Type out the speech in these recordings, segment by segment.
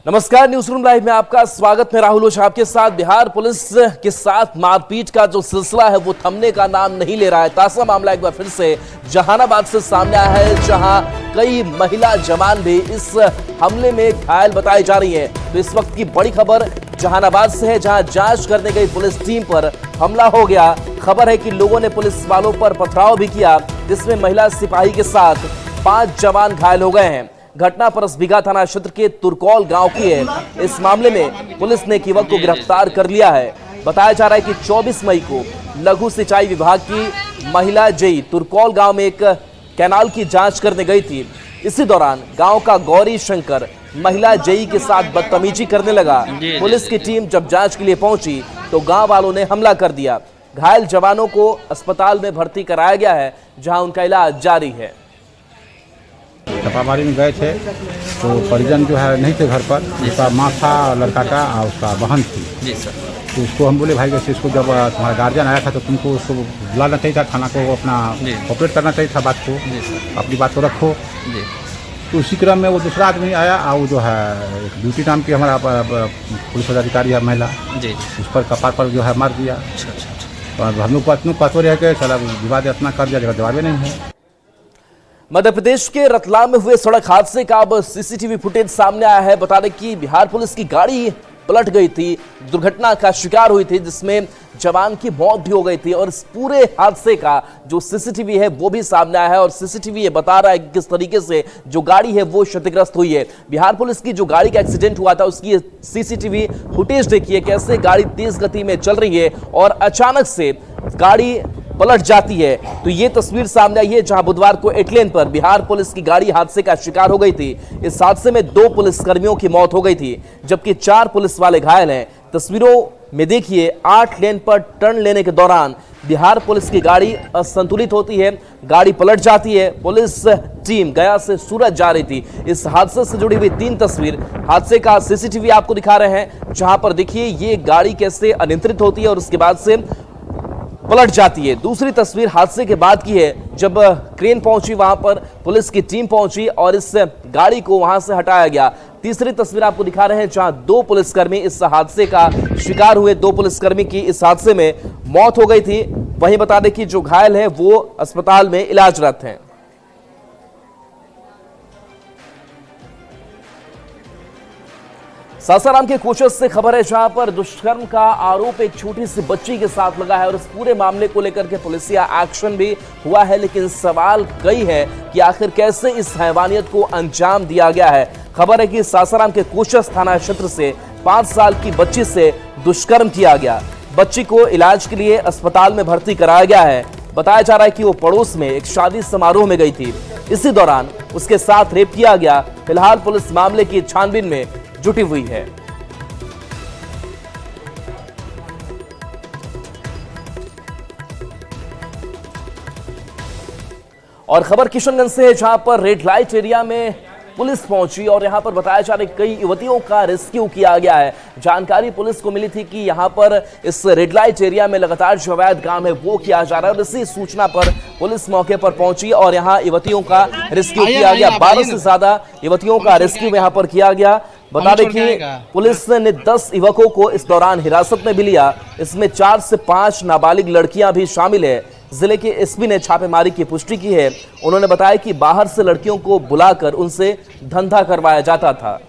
नमस्कार, news room live में आपका स्वागत। मैं राहुल ओझा आपके साथ। बिहार पुलिस के साथ मारपीट का जो सिलसिला है वो थमने का नाम नहीं ले रहा है। ताजा मामला एक बार फिर से जहानाबाद से सामने आया है, जहां कई महिला जवान भी इस हमले में घायल बताई जा रही हैं। तो इस वक्त की बड़ी खबर जहानाबाद से है, जहां जांच करने गई पुलिस टीम पर हमला हो गया। खबर है कि लोगों ने पुलिस वालों पर पथराव भी किया, जिसमें महिला सिपाही के साथ 5 जवान घायल हो गए हैं। घटना परसबिघा थाना क्षेत्र के तुरकौल गांव की है। इस मामले में पुलिस ने एक युवक को गिरफ्तार कर लिया है। बताया जा रहा है कि 24 मई को लघु सिंचाई विभाग की महिला जेई तुरकौल गांव में एक कैनाल की जांच करने गई थी। इसी दौरान गांव का गौरी शंकर महिला जेई के साथ बदतमीजी करने लगा। पुलिस की टीम जब जांच के लिए पहुंची तो गांव वालों ने हमला कर दिया। घायल जवानों को अस्पताल में भर्ती कराया गया है, जहां उनका इलाज जारी है। छापामारी में गए थे तो परिजन जो है नहीं थे घर पर। उसका माँ था, लड़का का, और उसका बहन थी जी सर। तो उसको हम बोले भाई जैसे इसको जब तुम्हारा गार्जियन आया था तो तुमको उसको बुलाना चाहिए था, थाना को अपना ऑपरेट करना चाहिए था, बात को अपनी बात को रखो जी। तो उसी क्रम में वो दूसरा आदमी आया और वो जो है एक ब्यूटी नाम की हमारा पुलिस पदाधिकारी है महिला जी, उस पर कपार पर जो है मार दिया। तो हम लोग पतवर है कि साला विवाद इतना कर दिया, जवाब नहीं है। मध्य प्रदेश के रतलाम में हुए सड़क हादसे का अब सीसीटीवी फुटेज सामने आया है। बता दें कि बिहार पुलिस की गाड़ी पलट गई थी, दुर्घटना का शिकार हुई थी, जिसमें जवान की मौत भी हो गई थी। और इस पूरे हादसे का जो सीसीटीवी है वो भी सामने आया है और सीसीटीवी ये बता रहा है कि किस तरीके से जो गाड़ी है वो क्षतिग्रस्त हुई है। बिहार पुलिस की जो गाड़ी का एक्सीडेंट हुआ था उसकी सीसीटीवी फुटेज देखिए, कैसे गाड़ी तेज गति में चल रही है और अचानक से गाड़ी पलट जाती है। तो ये तस्वीर सामने आई है, जहां बुधवार को एटलेन पर बिहार पुलिस की गाड़ी हादसे का शिकार हो गई थी। इस हादसे में 2 पुलिसकर्मियों की मौत हो गई थी, जबकि 4 पुलिस वाले घायल हैं। तस्वीरों में देखिए, 8 लेन पर टर्न लेने के दौरान बिहार पुलिस की गाड़ी असंतुलित होती है, गाड़ी पलट जाती है। पुलिस टीम गया से सूरत जा रही थी। इस हादसे से जुड़ी हुई 3 तस्वीर हादसे का सीसीटीवी आपको दिखा रहे हैं, जहां पर देखिए ये गाड़ी कैसे अनियंत्रित होती है और उसके बाद से पलट जाती है। दूसरी तस्वीर हादसे के बाद की है, जब क्रेन पहुंची, वहां पर पुलिस की टीम पहुंची और इस गाड़ी को वहां से हटाया गया। तीसरी तस्वीर आपको दिखा रहे हैं, जहां 2 पुलिसकर्मी इस हादसे का शिकार हुए। 2 पुलिसकर्मी की इस हादसे में मौत हो गई थी। वहीं बता दें कि जो घायल है वो अस्पताल में इलाजरत हैं। सासाराम के कोचस से खबर है, जहां पर दुष्कर्म का आरोप एक छोटी सी बच्ची के साथ लगा है और इस पूरे मामले को लेकर के पुलिसिया एक्शन भी हुआ है। लेकिन सवाल कई है कि आखिर कैसे इस हैवानियत को अंजाम दिया गया है। खबर है कि सासाराम के कोचस थाना क्षेत्र से 5 साल की बच्ची से दुष्कर्म किया गया। बच्ची को इलाज के लिए अस्पताल में भर्ती कराया गया है। बताया जा रहा है कि वो पड़ोस में एक शादी समारोह में गई थी, इसी दौरान उसके साथ रेप किया गया। फिलहाल पुलिस मामले की छानबीन में जुटी हुई है। और खबर किशनगंज से है, जहां पर रेड लाइट एरिया में पुलिस पहुंची और यहां पर बताया जा रहा है कई युवतियों का रेस्क्यू किया गया है। जानकारी पुलिस को मिली थी कि यहां पर इस रेड लाइट एरिया में लगातार जो अवैध काम है वो किया जा रहा है और इसी सूचना पर पुलिस मौके पर पहुंची और यहां युवतियों का रेस्क्यू किया गया। 12 से ज्यादा युवतियों का रेस्क्यू यहां पर किया गया। बता दें कि पुलिस ने 10 युवकों को इस दौरान हिरासत में भी लिया। इसमें 4 से 5 नाबालिग लड़कियां भी शामिल है। जिले के एसपी ने छापेमारी की पुष्टि की है। उन्होंने बताया कि बाहर से लड़कियों को बुलाकर उनसे धंधा करवाया जाता था।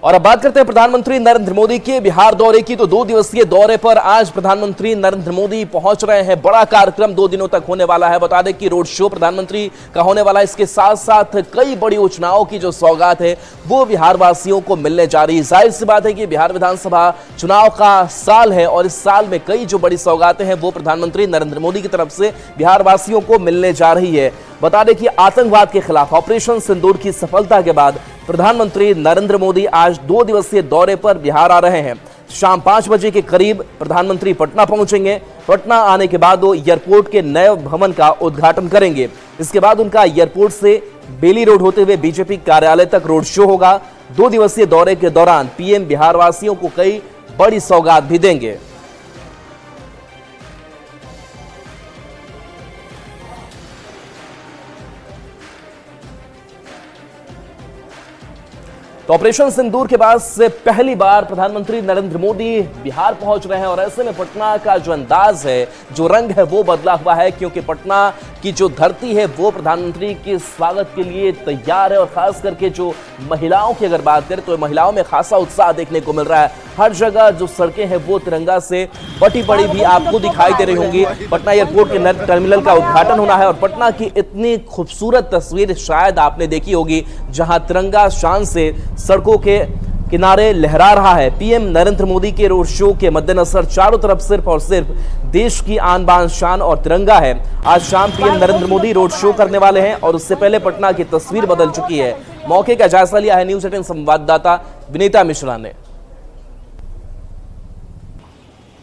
और अब बात करते हैं प्रधानमंत्री नरेंद्र मोदी के बिहार दौरे की। तो 2 दिवसीय दौरे पर आज प्रधानमंत्री नरेंद्र मोदी पहुंच रहे हैं। बड़ा कार्यक्रम 2 दिनों तक होने वाला है। बता दें कि रोड शो प्रधानमंत्री का होने वाला है। इसके साथ साथ कई बड़ी योजनाओं की जो सौगात है वो बिहार वासियों को मिलने जा रही है। जाहिर सी बात है कि बिहार विधानसभा चुनाव का साल है और इस साल में कई जो बड़ी सौगातें हैं वो प्रधानमंत्री नरेंद्र मोदी की तरफ से बिहार वासियों को मिलने जा रही है। बता दें कि आतंकवाद के खिलाफ ऑपरेशन सिंदूर की सफलता के बाद प्रधानमंत्री नरेंद्र मोदी आज 2 दिवसीय दौरे पर बिहार आ रहे हैं। शाम 5 बजे के करीब प्रधानमंत्री पटना पहुंचेंगे। पटना आने के बाद वो एयरपोर्ट के नए भवन का उद्घाटन करेंगे। इसके बाद उनका एयरपोर्ट से बेली रोड होते हुए बीजेपी कार्यालय तक रोड शो होगा। 2 दिवसीय दौरे के दौरान पीएम बिहार वासियों को कई बड़ी सौगात भी देंगे। तो ऑपरेशन सिंदूर के बाद से पहली बार प्रधानमंत्री नरेंद्र मोदी बिहार पहुंच रहे हैं और ऐसे में पटना का जो अंदाज है, जो रंग है, वो बदला हुआ है, क्योंकि पटना की जो धरती है वो प्रधानमंत्री के स्वागत के लिए तैयार है। और खास करके जो महिलाओं की अगर बात करें तो महिलाओं में खासा उत्साह देखने को मिल रहा है। हर जगह जो सड़कें हैं वो तिरंगा से बटी पड़ी भी आपको दिखाई दे रही होंगी। पटना एयरपोर्ट के नए टर्मिनल का उद्घाटन होना है और पटना की इतनी खूबसूरत तस्वीर शायद आपने देखी होगी, जहां तिरंगा शान से सड़कों के किनारे लहरा रहा है। पीएम नरेंद्र मोदी के रोड शो के मद्देनजर चारों तरफ सिर्फ और सिर्फ देश की आन बान शान और तिरंगा है। आज शाम PM Narendra Modi road show करने वाले हैं और उससे पहले पटना की तस्वीर बदल चुकी है। मौके का जायजा लिया है न्यूज़ 18 संवाददाता विनीता मिश्रा ने।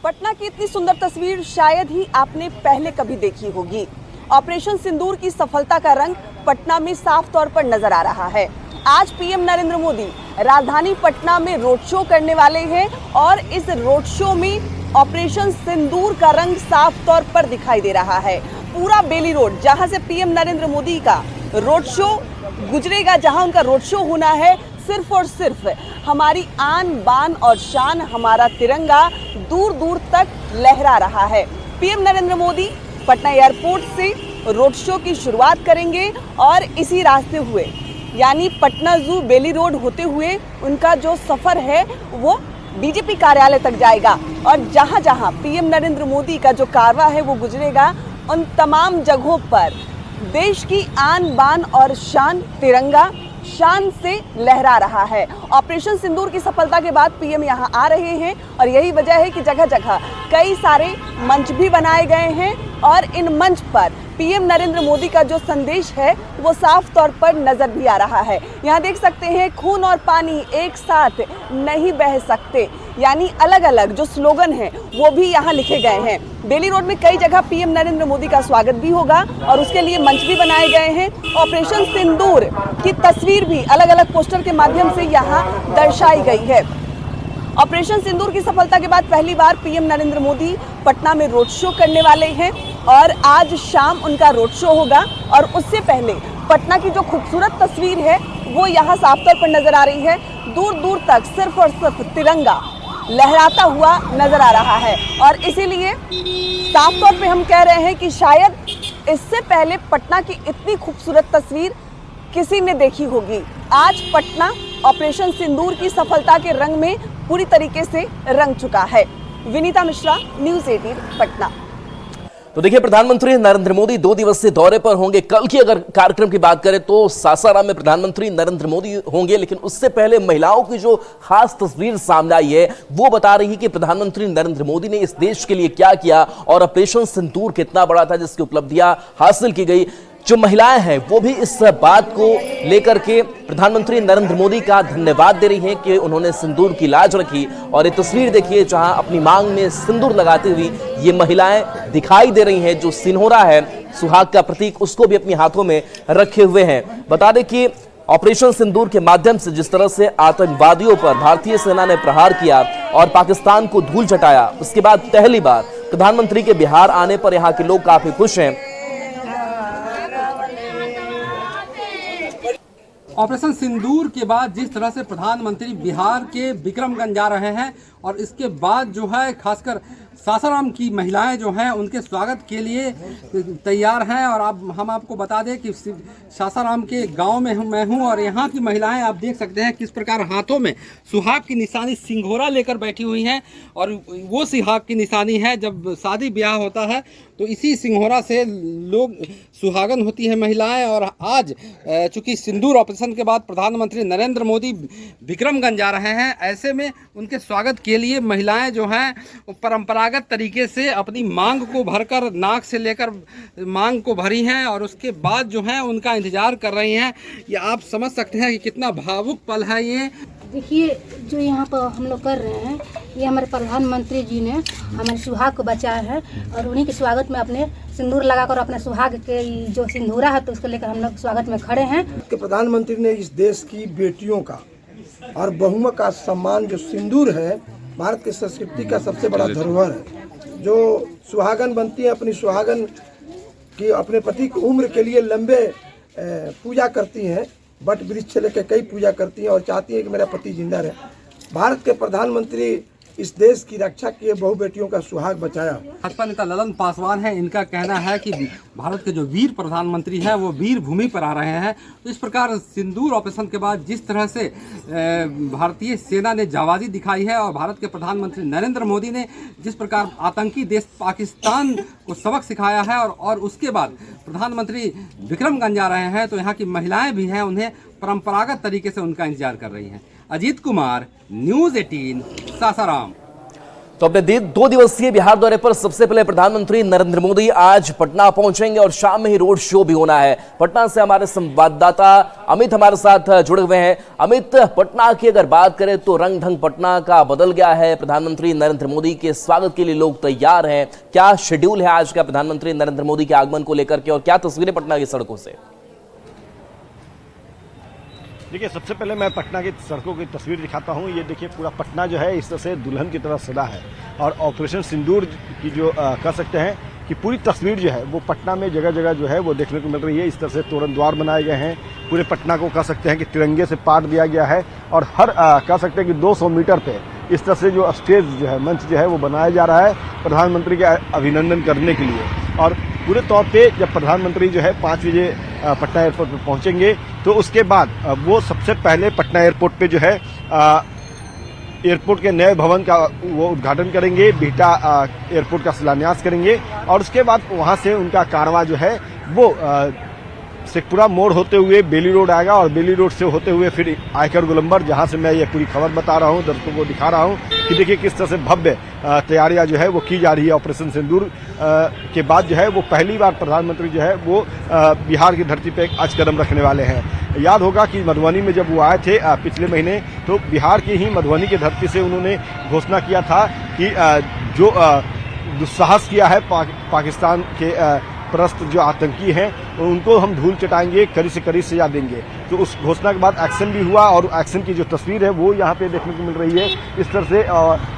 पटना की इतनी सुंदर तस्वीर शायद ही आपने पहले कभी देखी होगी। ऑपरेशन सिंदूर की सफलता का रंग पटना में साफ तौर पर नजर आ रहा है। आज पीएम नरेंद्र मोदी राजधानी पटना में रोड शो करने वाले हैं और इस रोड शो में ऑपरेशन सिंदूर का रंग साफ तौर पर दिखाई दे रहा है। पूरा बेली रोड, जहां से पीएम नरेंद्र मोदी का रोड शो गुजरेगा, जहां उनका रोड शो होना है, सिर्फ और सिर्फ हमारी आन बान और शान, हमारा तिरंगा दूर दूर तक लहरा रहा है। पीएम नरेंद्र मोदी पटना एयरपोर्ट से रोड शो की शुरुआत करेंगे और इसी रास्ते हुए यानी पटना जू बेली रोड होते हुए उनका जो सफर है वो बीजेपी कार्यालय तक जाएगा और जहां जहां पीएम नरेंद्र मोदी का जो कारवा है वो गुजरेगा, उन तमाम जगहों पर देश की आन बान और शान, तिरंगा शान से लहरा रहा है। ऑपरेशन सिंदूर की सफलता के बाद पीएम यहां आ रहे हैं और यही वजह है कि जगह जगह कई सारे मंच भी बनाए गए हैं और इन मंच पर पीएम नरेंद्र मोदी का जो संदेश है वो साफ तौर पर नजर भी आ रहा है। यहाँ देख सकते हैं, खून और पानी एक साथ नहीं बह सकते, यानी अलग अलग जो स्लोगन है वो भी यहाँ लिखे गए हैं। बेली रोड में कई जगह पीएम नरेंद्र मोदी का स्वागत भी होगा और उसके लिए मंच भी बनाए गए हैं। ऑपरेशन सिंदूर की तस्वीर भी अलग अलग पोस्टर के माध्यम से यहाँ दर्शाई गई है। ऑपरेशन सिंदूर की सफलता के बाद पहली बार पीएम नरेंद्र मोदी पटना में रोड शो करने वाले हैं और आज शाम उनका रोड शो होगा और उससे पहले पटना की जो खूबसूरत तस्वीर है वो यहाँ साफ तौर पर नजर आ रही है। दूर दूर तक सिर्फ और सिर्फ तिरंगा लहराता हुआ नजर आ रहा है और इसीलिए साफ तौर पे हम कह रहे हैं कि शायद इससे पहले पटना की इतनी खूबसूरत तस्वीर किसी ने देखी होगी। आज पटना ऑपरेशन सिंदूर की सफलता के रंग में पूरी तरीके से रंग चुका है। विनीता मिश्रा, न्यूज़ 18 पटना। तो देखिए, प्रधानमंत्री नरेंद्र मोदी 2 दिवसीय दौरे पर होंगे। कल की अगर कार्यक्रम की बात करें तो सासाराम में प्रधानमंत्री नरेंद्र मोदी होंगे, लेकिन उससे पहले महिलाओं की जो खास तस्वीर सामने आई है वो बता रही है कि प्रधानमंत्री नरेंद्र मोदी ने इस देश के लिए क्या किया और ऑपरेशन सिंदूर कितना बड़ा था, जिसकी उपलब्धियां हासिल की गई। जो महिलाएं हैं वो भी इस बात को लेकर के प्रधानमंत्री नरेंद्र मोदी का धन्यवाद दे रही हैं कि उन्होंने सिंदूर की लाज रखी। और ये तस्वीर देखिए, जहां अपनी मांग में सिंदूर लगाती हुई ये महिलाएं दिखाई दे रही हैं। जो सिन्होरा है, सुहाग का प्रतीक, उसको भी अपने हाथों में रखे हुए हैं। बता दें कि ऑपरेशन सिंदूर के माध्यम से जिस तरह से आतंकवादियों पर भारतीय सेना ने प्रहार किया और पाकिस्तान को धूल चटाया, उसके बाद पहली बार प्रधानमंत्री के बिहार आने पर यहाँ के लोग काफी खुश हैं। ऑपरेशन सिंदूर के बाद जिस तरह से प्रधानमंत्री बिहार के विक्रमगंज जा रहे हैं और इसके बाद जो है खासकर सासाराम की महिलाएं जो हैं उनके स्वागत के लिए तैयार हैं। और अब हम आपको बता दें कि सासाराम के गांव में मैं हूं और यहां की महिलाएं आप देख सकते हैं किस प्रकार हाथों में सुहाग की निशानी सिंघोरा लेकर बैठी हुई हैं। और वो सुहाग की निशानी है, जब शादी ब्याह होता है तो इसी सिंघोरा से लोग सुहागन होती हैं महिलाएं। और आज चूंकि सिंदूर ऑपरेशन के बाद प्रधानमंत्री नरेंद्र मोदी विक्रमगंज जा रहे हैं, ऐसे में उनके स्वागत के लिए महिलाएं जो हैं परंपरागत तरीके से अपनी मांग को भरकर, नाक से लेकर मांग को भरी हैं और उसके बाद जो है उनका इंतजार कर रही हैं। ये आप समझ सकते हैं कि कितना भावुक पल है ये। देखिए, जो यहाँ पर हम लोग कर रहे हैं ये हमारे प्रधानमंत्री जी ने हमारे सुहाग को बचाया है और उन्हीं के स्वागत में अपने सिंदूर लगाकर अपने सुहाग के जो सिंदूरा है तो उसको लेकर हम लोग स्वागत में खड़े हैं। प्रधानमंत्री ने इस देश की बेटियों का और बहुओं का सम्मान, जो सिंदूर है, भारत की संस्कृति का सबसे बड़ा धरोहर है। जो सुहागन बनती है, अपनी सुहागन की, अपने पति की उम्र के लिए लंबे पूजा करती हैं, बट वृक्ष से लेकर कई पूजा करती हैं और चाहती हैं कि मेरा पति जिंदा रहे। भारत के प्रधानमंत्री इस देश की रक्षा किए, बहु बेटियों का सुहाग बचाया। भाजपा नेता ललन पासवान है, इनका कहना है कि भारत के जो वीर प्रधानमंत्री हैं वो वीर भूमि पर आ रहे हैं। तो इस प्रकार सिंदूर ऑपरेशन के बाद जिस तरह से भारतीय सेना ने जाबाजी दिखाई है और भारत के प्रधानमंत्री नरेंद्र मोदी ने जिस प्रकार आतंकी देश पाकिस्तान को सबक सिखाया है और उसके बाद प्रधानमंत्री विक्रमगंज जा रहे हैं, तो यहाँ की महिलाएं भी हैं, उन्हें परंपरागत तरीके से उनका इंतजार कर रही हैं। अजीत कुमार, न्यूज़ 18, सासाराम। तो अपने 2 दिवसीय बिहार दौरे पर सबसे पहले प्रधानमंत्री नरेंद्र मोदी आज पटना पहुंचेंगे और शाम में ही रोड शो भी होना है। पटना से हमारे संवाददाता अमित हमारे साथ जुड़े हुए हैं। अमित, पटना की अगर बात करें तो रंग ढंग पटना का बदल गया है। प्रधानमंत्री नरेंद्र मोदी के स्वागत के लिए लोग तैयार हैं। क्या शेड्यूल है आज का प्रधानमंत्री नरेंद्र मोदी के आगमन को लेकर के और क्या तस्वीरें पटना की सड़कों से? देखिए, सबसे पहले मैं पटना की सड़कों की तस्वीर दिखाता हूँ। ये देखिए, पूरा पटना जो है इस तरह से दुल्हन की तरह सजा है और ऑपरेशन सिंदूर की जो कह सकते हैं कि पूरी तस्वीर जो है वो पटना में जगह जगह जो है वो देखने को मिल रही है। इस तरह से तोरण द्वार बनाए गए हैं, पूरे पटना को कह सकते हैं कि तिरंगे से पाट दिया गया है और हर कह सकते हैं कि 200 मीटर पे इस तरह से जो स्टेज जो है, मंच जो है वो बनाया जा रहा है प्रधानमंत्री का अभिनंदन करने के लिए। और पूरे तौर पे जब प्रधानमंत्री जो है 5 बजे पटना एयरपोर्ट पर पहुंचेंगे तो उसके बाद वो सबसे पहले पटना एयरपोर्ट पे जो है एयरपोर्ट के नए भवन का वो उद्घाटन करेंगे, बिहटा एयरपोर्ट का शिलान्यास करेंगे और उसके बाद वहां से उनका कारवां जो है वो शेखपुरा मोड़ होते हुए बेली रोड आएगा और बेली रोड से होते हुए फिर आयकर गोलंबर, जहां से मैं ये पूरी खबर बता रहा हूं, दर्शकों को दिखा रहा हूं कि देखिए किस तरह से भव्य तैयारियां जो है वो की जा रही है। ऑपरेशन सिंदूर के बाद जो है वो पहली बार प्रधानमंत्री जो है वो बिहार की धरती पे आज कदम रखने वाले हैं। याद होगा कि मधुबनी में जब वो आए थे पिछले महीने, तो बिहार की ही मधुबनी की धरती से उन्होंने घोषणा किया था कि जो दुस्साहस किया है पाकिस्तान के परस्त जो आतंकी हैं उनको हम धूल चटाएंगे, कड़ी से कड़ी सजा देंगे। तो उस घोषणा के बाद एक्शन भी हुआ और एक्शन की जो तस्वीर है वो यहाँ पे देखने को मिल रही है। इस तरह से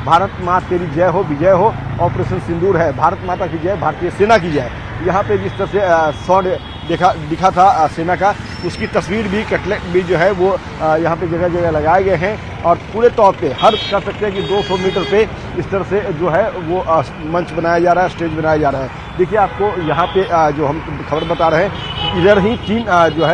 भारत माँ तेरी जय हो, विजय हो, ऑपरेशन सिंदूर है, भारत माता की जय, भारतीय सेना की जय। यहाँ पे जिस तरह से सौंड दिखा था सेना का, उसकी तस्वीर भी, कटलेट भी जो है वो यहाँ पे जगह जगह लगाए गए हैं और पूरे तौर पे हर कह सकते हैं कि 200 मीटर पे इस तरह से जो है वो मंच बनाया जा रहा है, स्टेज बनाया जा रहा है। देखिए, आपको यहाँ पे जो हम खबर बता रहे हैं, इधर ही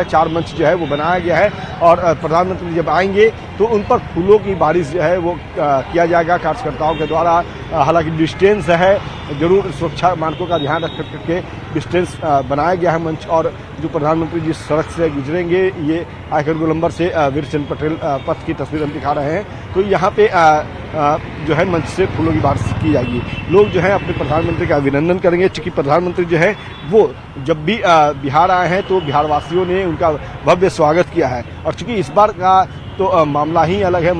4 मंच जो है वो बनाया गया है और प्रधानमंत्री जब आएंगे तो उन पर फूलों की बारिश जो है वो किया जाएगा कार्यकर्ताओं के द्वारा। हालांकि डिस्टेंस है, जरूर सुरक्षा मानकों का ध्यान रख करके डिस्टेंस बनाया गया है मंच। और जो प्रधानमंत्री जिस सड़क से गुजरेंगे, ये आयकर गोलंबर से वीरचंद पटेल पथ की तस्वीर हम दिखा रहे हैं, तो यहाँ पे जो है मंच से फूलों की बारिश की जाएगी। लोग जो है अपने प्रधानमंत्री का अभिनंदन करेंगे, चूंकि प्रधानमंत्री जो है वो जब भी बिहार आए हैं तो बिहार वासियों ने उनका भव्य स्वागत किया है। और चूंकि इस बार का तो मामला ही अलग है,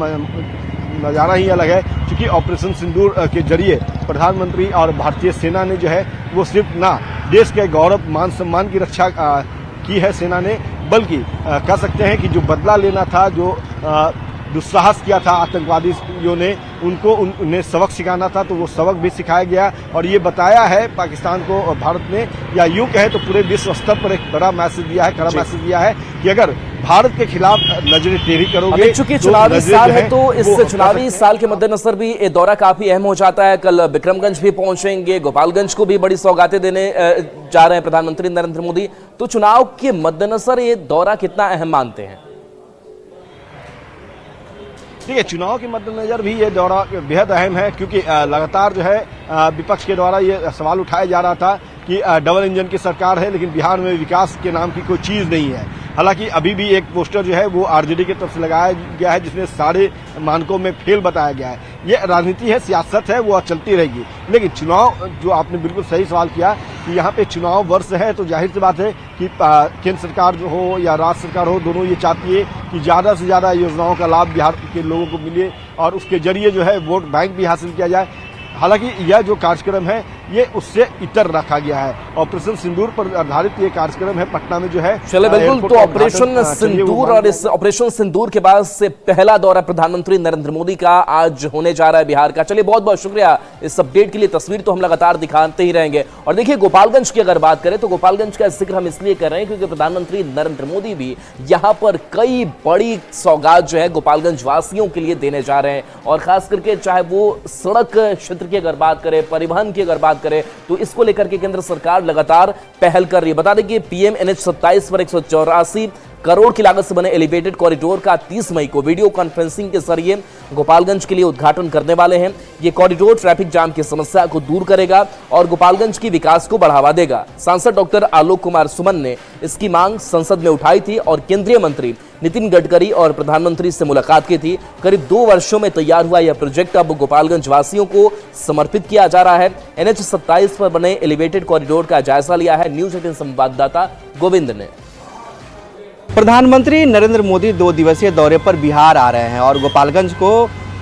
नज़ारा ही अलग है, क्योंकि ऑपरेशन सिंदूर के जरिए प्रधानमंत्री और भारतीय सेना ने जो है वो सिर्फ ना देश के गौरव मान सम्मान की रक्षा की है सेना ने, बल्कि कह सकते हैं कि जो बदला लेना था, जो दुस्साहस किया था आतंकवादियों ने, उनको उन्हें सबक सिखाना था, तो वो सबक भी सिखाया गया। और ये बताया है पाकिस्तान को भारत ने, या यूं कहे तो पूरे विश्व स्तर पर एक बड़ा मैसेज दिया है, कड़ा मैसेज दिया है कि अगर भारत के खिलाफ नजरें टेढ़ी करोगे, चूंकि चुनावी साल है तो इस चुनावी साल के मद्देनजर भी ये दौरा काफी अहम हो जाता है। कल विक्रमगंज भी पहुंचेंगे, गोपालगंज को भी बड़ी सौगातें देने जा रहे हैं प्रधानमंत्री नरेंद्र मोदी। तो चुनाव के मद्देनजर ये दौरा कितना अहम मानते हैं? ठीक है, चुनाव के मद्देनजर भी ये दौरा बेहद अहम है, क्योंकि लगातार जो है विपक्ष के द्वारा ये सवाल उठाया जा रहा था कि डबल इंजन की सरकार है लेकिन बिहार में विकास के नाम की कोई चीज़ नहीं है। हालांकि अभी भी एक पोस्टर जो है वो आरजेडी की तरफ से लगाया गया है जिसमें सारे मानकों में फेल बताया गया है। ये राजनीति है, सियासत है, वो चलती रहेगी। लेकिन चुनाव, जो आपने बिल्कुल सही सवाल किया कि यहाँ पे चुनाव वर्ष है, तो जाहिर सी बात है कि केंद्र सरकार जो हो या राज्य सरकार हो, दोनों ये चाहती है कि ज़्यादा से ज़्यादा योजनाओं का लाभ बिहार के लोगों को मिले और उसके जरिए जो है वोट बैंक भी हासिल किया जाए। हालांकि यह जो कार्यक्रम है ये उससे इतर रखा गया है। ऑपरेशन सिंदूर पर आधारित ये कार्यक्रम है पटना में जो है। चले बिल्कुल, तो ऑपरेशन सिंदूर और इस ऑपरेशन सिंदूर के बाद से पहला दौरा प्रधानमंत्री नरेंद्र मोदी का आज होने जा रहा है बिहार का। चलिए बहुत बहुत शुक्रिया इस अपडेट के लिए। तस्वीर तो हम लगातार दिखाते ही रहेंगे। और देखिए गोपालगंज की अगर बात करें तो गोपालगंज का जिक्र हम इसलिए कर रहे हैं क्योंकि प्रधानमंत्री नरेंद्र मोदी भी यहां पर कई बड़ी सौगात जो है गोपालगंज वासियों के लिए देने जा रहे हैं। और खास करके चाहे वो सड़क क्षेत्र की अगर बात करें, परिवहन की अगर बात करें, तो इसको लेकर के केंद्र सरकार लगातार पहल कर रही है। बता दें कि पीएम NH 27 पर 184 करोड़ की लागत से बने एलिवेटेड कॉरिडोर का 30 मई को वीडियो कॉन्फ्रेंसिंग के जरिए गोपालगंज के लिए उद्घाटन करने वाले हैं। ये कॉरिडोर ट्रैफिक जाम की समस्या को दूर करेगा और गोपालगंज की विकास को बढ़ावा देगा। सांसद डॉक्टर आलोक कुमार सुमन ने इसकी मांग संसद में उठाई थी और केंद्रीय मंत्री नितिन गडकरी और प्रधानमंत्री से मुलाकात की थी। करीब 2 वर्षों में तैयार हुआ यह प्रोजेक्ट अब गोपालगंज वासियों को समर्पित किया जा रहा है। NH 27 पर बने एलिवेटेड कॉरिडोर का जायजा लिया है न्यूज 18 संवाददाता गोविंद ने। प्रधानमंत्री नरेंद्र मोदी 2 दिवसीय दौरे पर बिहार आ रहे हैं और गोपालगंज को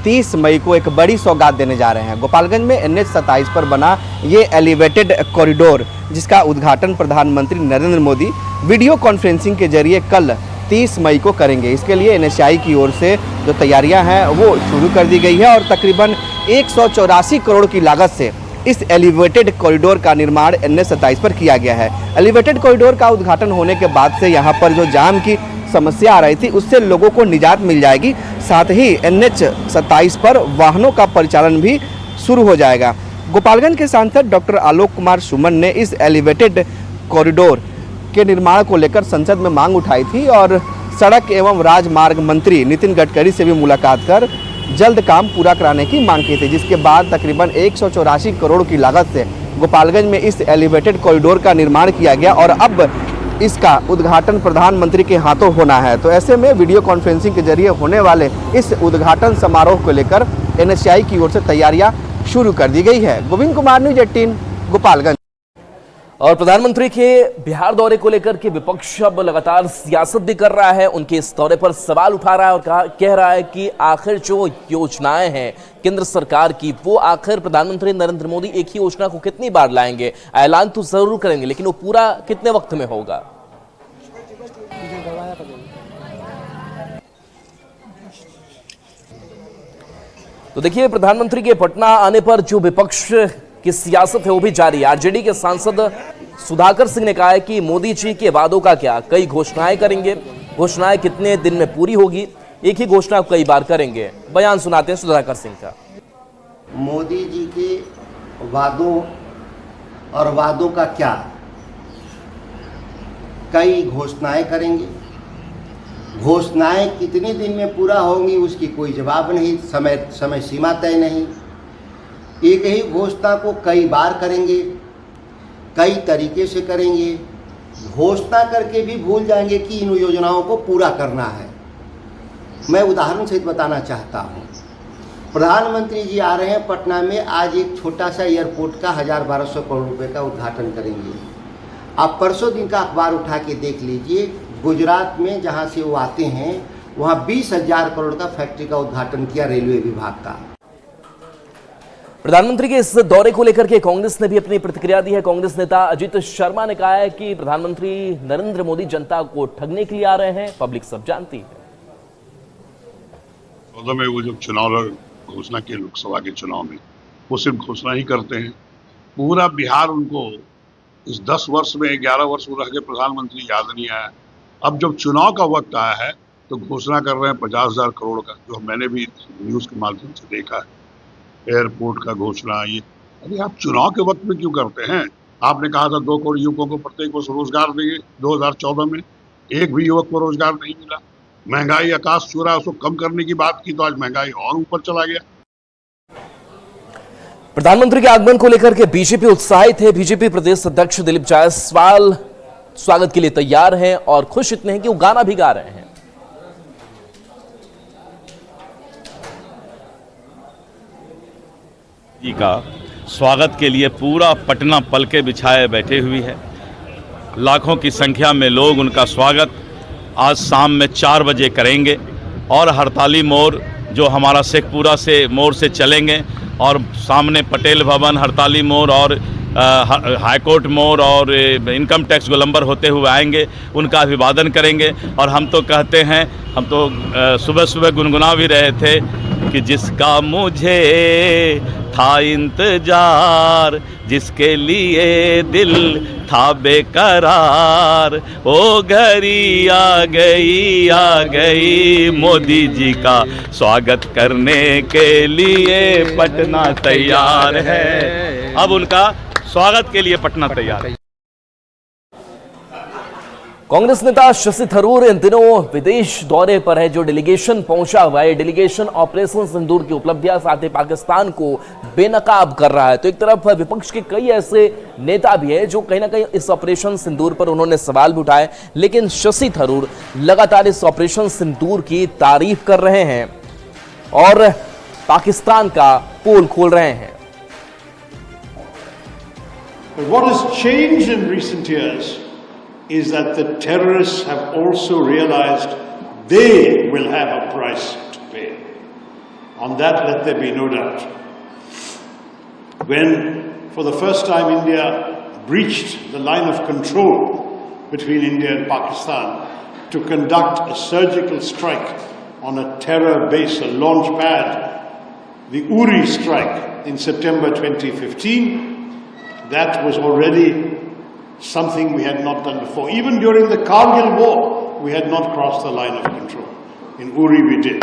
30 मई को एक बड़ी सौगात देने जा रहे हैं। गोपालगंज में NH 27 पर बना ये एलिवेटेड कॉरिडोर जिसका उद्घाटन प्रधानमंत्री नरेंद्र मोदी वीडियो कॉन्फ्रेंसिंग के जरिए कल 30 मई को करेंगे। इसके लिए NHAI की ओर से जो तैयारियां हैं वो शुरू कर दी गई है और तकरीबन 184 करोड़ की लागत से इस एलिवेटेड कॉरिडोर का निर्माण NH 27 पर किया गया है। एलिवेटेड कॉरिडोर का उद्घाटन होने के बाद से यहाँ पर जो जाम की समस्या आ रही थी उससे लोगों को निजात मिल जाएगी। साथ ही NH 27 पर वाहनों का परिचालन भी शुरू हो जाएगा। गोपालगंज के सांसद डॉक्टर आलोक कुमार सुमन ने इस एलिवेटेड कॉरिडोर के निर्माण को लेकर संसद में मांग उठाई थी और सड़क एवं राजमार्ग मंत्री नितिन गडकरी से भी मुलाकात कर जल्द काम पूरा कराने की मांग की थी, जिसके बाद तकरीबन 184 करोड़ की लागत से गोपालगंज में इस एलिवेटेड कॉरिडोर का निर्माण किया गया और अब इसका उद्घाटन प्रधानमंत्री के हाथों होना है। तो ऐसे में वीडियो कॉन्फ्रेंसिंग के जरिए होने वाले इस उद्घाटन समारोह को लेकर NHAI की ओर से तैयारियां शुरू कर दी गई है। गोविंद कुमार, न्यूज 18 गोपालगंज। और प्रधानमंत्री के बिहार दौरे को लेकर के विपक्ष अब लगातार सियासत भी कर रहा है, उनके इस दौरे पर सवाल उठा रहा है और कह रहा है कि आखिर जो योजनाएं हैं केंद्र सरकार की वो आखिर प्रधानमंत्री नरेंद्र मोदी एक ही योजना को कितनी बार लाएंगे। ऐलान तो जरूर करेंगे लेकिन वो पूरा कितने वक्त में होगा। तो देखिए प्रधानमंत्री के पटना आने पर जो विपक्ष की सियासत है वो भी जारी है। आरजेडी के सांसद सुधाकर सिंह ने कहा है कि मोदी जी के वादों का क्या, कई घोषणाएं करेंगे, घोषणाएं कितने दिन में पूरी होगी, एक ही घोषणा कई बार करेंगे। बयान सुनाते हैं सुधाकर सिंह का। मोदी जी के वादों और वादों का क्या, कई घोषणाएं करेंगे, घोषणाएं कितने दिन में पूरा होंगी उसकी कोई जवाब नहीं, समय सीमा तय नहीं। एक ही घोषणा को कई बार करेंगे, कई तरीके से करेंगे, घोषणा करके भी भूल जाएंगे कि इन योजनाओं को पूरा करना है। मैं उदाहरण सहित बताना चाहता हूँ। प्रधानमंत्री जी आ रहे हैं पटना में, आज एक छोटा सा एयरपोर्ट का 1000-1200 करोड़ रुपए का उद्घाटन करेंगे। आप परसों दिन का अखबार उठा के देख लीजिए, गुजरात में जहाँ से वो आते हैं वहाँ 20,000 करोड़ का फैक्ट्री का उद्घाटन किया रेलवे विभाग का। प्रधानमंत्री के इस दौरे को लेकर के कांग्रेस ने भी अपनी प्रतिक्रिया दी है। कांग्रेस नेता अजित शर्मा ने कहा है कि प्रधानमंत्री नरेंद्र मोदी जनता को ठगने के लिए आ रहे हैं, पब्लिक सब जानती है। में वो जब चुनाव घोषणा के लोकसभा के चुनाव में वो सिर्फ घोषणा ही करते हैं, पूरा बिहार उनको इस 10 वर्ष में 11 वर्ष में रह के प्रधानमंत्री याद नहीं आया। अब जब चुनाव का वक्त आया है तो घोषणा कर रहे हैं 50,000 करोड़ का, जो मैंने भी न्यूज के माध्यम से देखा है। एयरपोर्ट का घोषणा, ये अरे आप चुनाव के वक्त में क्यों करते हैं? आपने कहा था 2 करोड़ युवकों को प्रत्येक वर्ष रोजगार देंगे, 2014 में एक भी युवक को रोजगार नहीं मिला। महंगाई आकाश छू, उसको कम करने की बात की तो आज महंगाई और ऊपर चला गया। प्रधानमंत्री के आगमन को लेकर के बीजेपी उत्साहित है। बीजेपी प्रदेश अध्यक्ष दिलीप जायसवाल स्वागत के लिए तैयार हैं और खुश इतने हैं कि वो गाना भी गा रहे हैं। जी का स्वागत के लिए पूरा पटना पलके बिछाए बैठे हुई है। लाखों की संख्या में लोग उनका स्वागत आज शाम में 4 बजे करेंगे और हड़ताली मोड़ जो हमारा शेखपुरा से मोड़ से चलेंगे और सामने पटेल भवन, हड़ताली मोड़ और हाईकोर्ट मोड़ और इनकम टैक्स गोलंबर होते हुए आएंगे, उनका अभिवादन करेंगे। और हम तो कहते हैं, हम तो सुबह सुबह गुनगुना भी रहे थे कि जिसका मुझे था इंतजार, जिसके लिए दिल था बेकरार, ओ घड़ी आ गई मोदी जी का स्वागत करने के लिए पटना तैयार है। अब उनका स्वागत के लिए पटना तैयार है। कांग्रेस नेता शशि थरूर इन दिनों विदेश दौरे पर है। जो डेलीगेशन पहुंचा हुआ है, डेलीगेशन ऑपरेशन सिंदूर की उपलब्धियां साथ ही पाकिस्तान को बेनकाब कर रहा है। तो एक तरफ विपक्ष के कई ऐसे नेता भी हैं जो कहीं ना कहीं इस ऑपरेशन सिंदूर पर उन्होंने सवाल भी उठाए, लेकिन शशि थरूर लगातार इस ऑपरेशन सिंदूर की तारीफ कर रहे हैं और पाकिस्तान का पोल खोल रहे हैं। What has changed in recent years is that the terrorists have also realized they will have a price to pay. On that, let there be no doubt. When, for the first time, India breached the line of control between India and Pakistan to conduct a surgical strike on a terror base, a launch pad, the Uri strike in September 2015, that was already something we had not done before. Even during the Kargil war, we had not crossed the line of control. In Uri we did.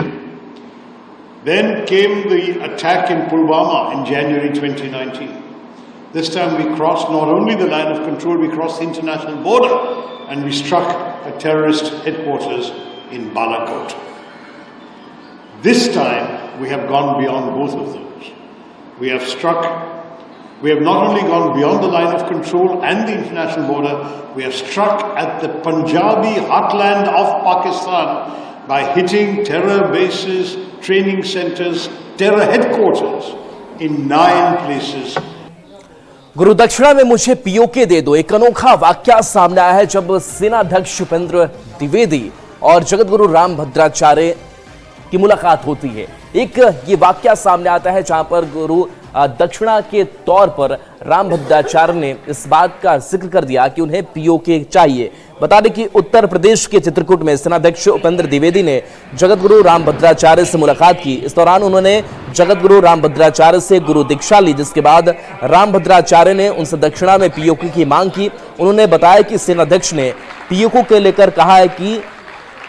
Then came the attack in Pulwama in January 2019. This time we crossed not only the line of control, we crossed the international border and we struck a terrorist headquarters in Balakot. This time we have gone beyond both of those. We have not only gone beyond the line of control and the international border, we have struck at the Punjabi heartland of Pakistan by hitting terror bases, training centers, terror headquarters in 9 places. गुरु दक्षिणा में मुझे PoK दे दो, एक अनोखा वाकया सामने आया है जब सेनाध्यक्ष उपेंद्र द्विवेदी और जगत गुरु रामभद्राचार्य की मुलाकात होती है। एक ये वाकया सामने आता है जहां पर गुरु दक्षिणा के तौर पर रामभद्राचार्य ने इस बात का जिक्र कर दिया कि उन्हें पीओके चाहिए। बता दें कि उत्तर प्रदेश के चित्रकूट में सेनाध्यक्ष उपेंद्र द्विवेदी ने जगत गुरु रामभद्राचार्य से मुलाकात की। इस दौरान उन्होंने जगत गुरु रामभद्राचार्य से गुरु दीक्षा ली, जिसके बाद रामभद्राचार्य ने उनसे दक्षिणा में पीओके की मांग की। उन्होंने बताया कि सेनाध्यक्ष ने पीओके को लेकर कहा है कि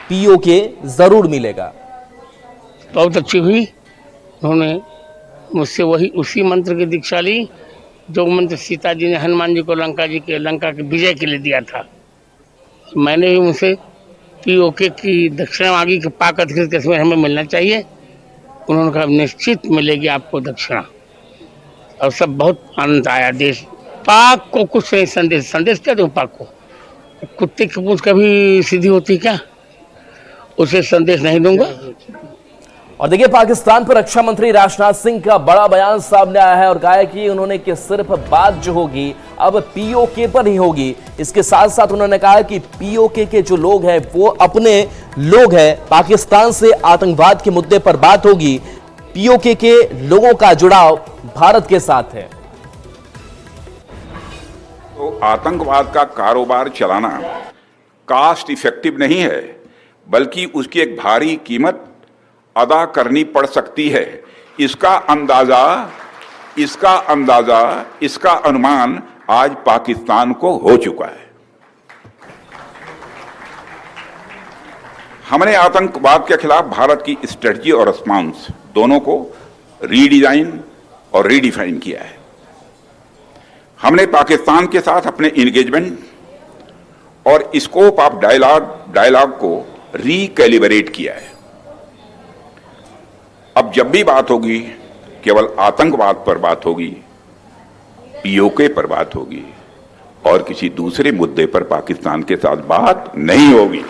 पीओके जरूर मिलेगा। बहुत अच्छी हुई, उन्होंने मुझसे वही उसी मंत्र की दीक्षा ली जो मंत्र सीता जी ने हनुमान जी को लंका के विजय के लिए दिया था। मैंने भी उनसे पीओके की दक्षिणा मांगी कि पाक अधिकृत कश्मीर हमें मिलना चाहिए। उन्होंने कहा निश्चित मिलेगी आपको दक्षिणा, और सब बहुत आनंद आया। देश पाक को कुछ नहीं, संदेश क्या दूँ पाक को? कुत्ते की पूंछ कभी सीधी होती क्या? उसे संदेश नहीं दूंगा। और देखिए, पाकिस्तान पर रक्षा मंत्री राजनाथ सिंह का बड़ा बयान सामने आया है और कहा है कि उन्होंने कि सिर्फ बात जो होगी अब पीओके पर ही होगी। इसके साथ साथ उन्होंने कहा कि पीओके के जो लोग हैं वो अपने लोग हैं, पाकिस्तान से आतंकवाद के मुद्दे पर बात होगी। पीओके के लोगों का जुड़ाव भारत के साथ है। तो आतंकवाद का कारोबार चलाना कास्ट इफेक्टिव नहीं है, बल्कि उसकी एक भारी कीमत अदा करनी पड़ सकती है। इसका अंदाजा, इसका अनुमान आज पाकिस्तान को हो चुका है। हमने आतंकवाद के खिलाफ भारत की स्ट्रेटजी और रिस्पांस दोनों को रीडिजाइन और रीडिफाइन किया है। हमने पाकिस्तान के साथ अपने इंगेजमेंट और स्कोप ऑफ डायलॉग को रीकैलिब्रेट किया है। अब जब भी बात होगी केवल आतंकवाद पर बात होगी, पीओके पर बात होगी और किसी दूसरे मुद्दे पर पाकिस्तान के साथ बात नहीं होगी।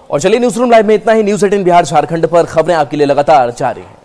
और चलिए, न्यूज़ रूम लाइव में इतना ही। न्यूज़ 18 बिहार झारखंड पर खबरें आपके लिए लगातार जारी हैं।